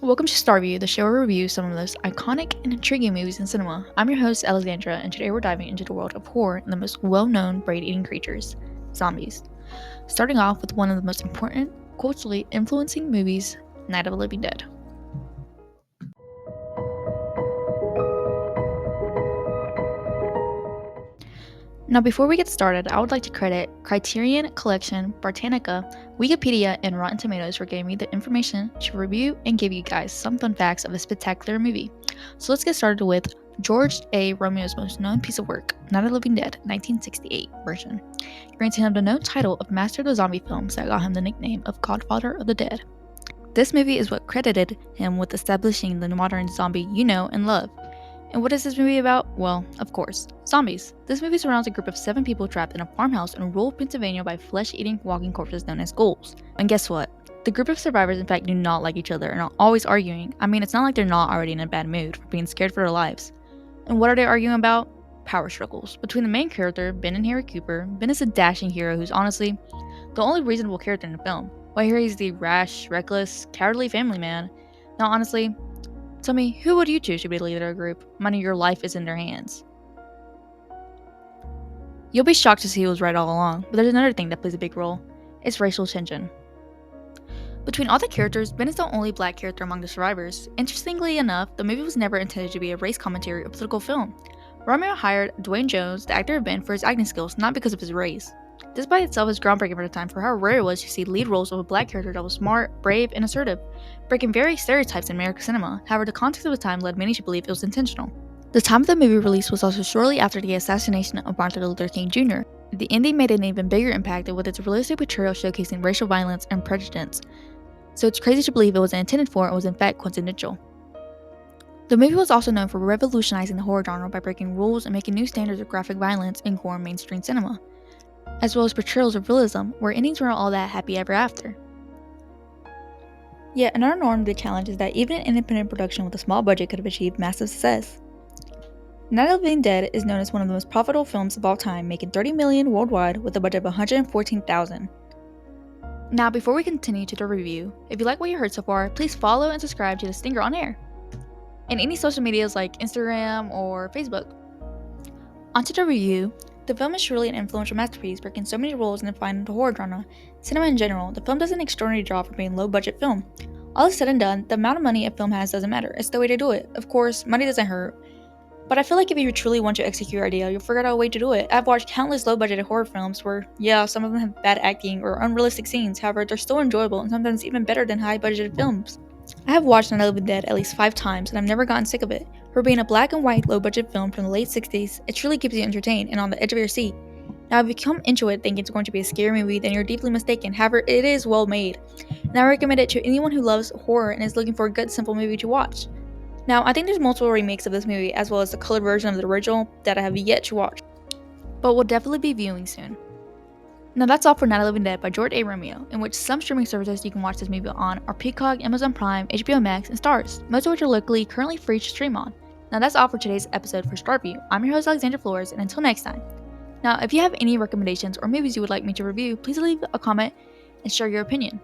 Welcome to Starview, the show where we review some of the most iconic and intriguing movies in cinema. I'm your host, Alexandra, and today we're diving into the world of horror and the most well-known brain-eating creatures, zombies. Starting off with one of the most important, culturally influencing movies, Night of the Living Dead. Now, before we get started, I would like to credit Criterion Collection, Britannica, Wikipedia, and Rotten Tomatoes for giving me the information to review and give you guys some fun facts of this spectacular movie. So let's get started with George A. Romeo's most known piece of work, Night of the Living Dead, 1968 version, granting him the known title of Master of the Zombie films that got him the nickname of Godfather of the Dead. This movie is what credited him with establishing the modern zombie you know and love. And what is this movie about? Well, of course, zombies. This movie surrounds a group of 7 people trapped in a farmhouse in rural Pennsylvania by flesh-eating walking corpses known as ghouls. And guess what? The group of survivors in fact do not like each other and are always arguing. I mean, it's not like they're not already in a bad mood for being scared for their lives. And what are they arguing about? Power struggles. Between the main character, Ben and Harry Cooper, Ben is a dashing hero who's honestly the only reasonable character in the film, while Harry's the rash, reckless, cowardly family man. Now honestly, tell me, who would you choose to be the leader of a group? Minding your life is in their hands. You'll be shocked to see who was right all along, but there's another thing that plays a big role. It's racial tension. Between all the characters, Ben is the only black character among the survivors. Interestingly enough, the movie was never intended to be a race commentary or political film. Romeo hired Dwayne Jones, the actor of Ben, for his acting skills, not because of his race. This by itself is groundbreaking for the time for how rare it was to see lead roles of a black character that was smart, brave, and assertive, breaking various stereotypes in American cinema. However, the context of the time led many to believe it was intentional. The time of the movie release was also shortly after the assassination of Martin Luther King Jr. The ending made an even bigger impact with its realistic portrayal showcasing racial violence and prejudice, so it's crazy to believe it wasn't intended for and was in fact coincidental. The movie was also known for revolutionizing the horror genre by breaking rules and making new standards of graphic violence in gore in mainstream cinema, as well as portrayals of realism where endings weren't all that happy ever after. Yet another normative challenge is that even an independent production with a small budget could have achieved massive success. Night of the Living Dead is known as one of the most profitable films of all time, making $30 million worldwide with a budget of $114,000. Now, before we continue to the review, if you like what you heard so far, please follow and subscribe to The Stinger on Air, and any social medias like Instagram or Facebook. Onto the review. The film is truly an influential masterpiece, breaking so many rules and defining the horror genre. Cinema in general, the film does an extraordinary job for being a low-budget film. All is said and done, the amount of money a film has doesn't matter. It's the way to do it. Of course, money doesn't hurt, but I feel like if you truly want to execute your idea, you'll figure out a way to do it. I've watched countless low-budget horror films where, yeah, some of them have bad acting or unrealistic scenes. However, they're still enjoyable and sometimes even better than high-budgeted films. I have watched Night of the Living Dead at least 5 times and I've never gotten sick of it. For being a black and white low-budget film from the late 60s, it truly keeps you entertained and on the edge of your seat. Now, if you come into it thinking it's going to be a scary movie, then you're deeply mistaken. However, it is well made, and I recommend it to anyone who loves horror and is looking for a good, simple movie to watch. Now, I think there's multiple remakes of this movie, as well as the colored version of the original that I have yet to watch, but we'll definitely be viewing soon. Now that's all for Night of the Living Dead by George A. Romeo, in which some streaming services you can watch this movie on are Peacock, Amazon Prime, HBO Max, and Starz, most of which are locally currently free to stream on. Now that's all for today's episode for Starview. I'm your host Alexandra Flores, and until next time. Now, if you have any recommendations or movies you would like me to review, please leave a comment and share your opinion.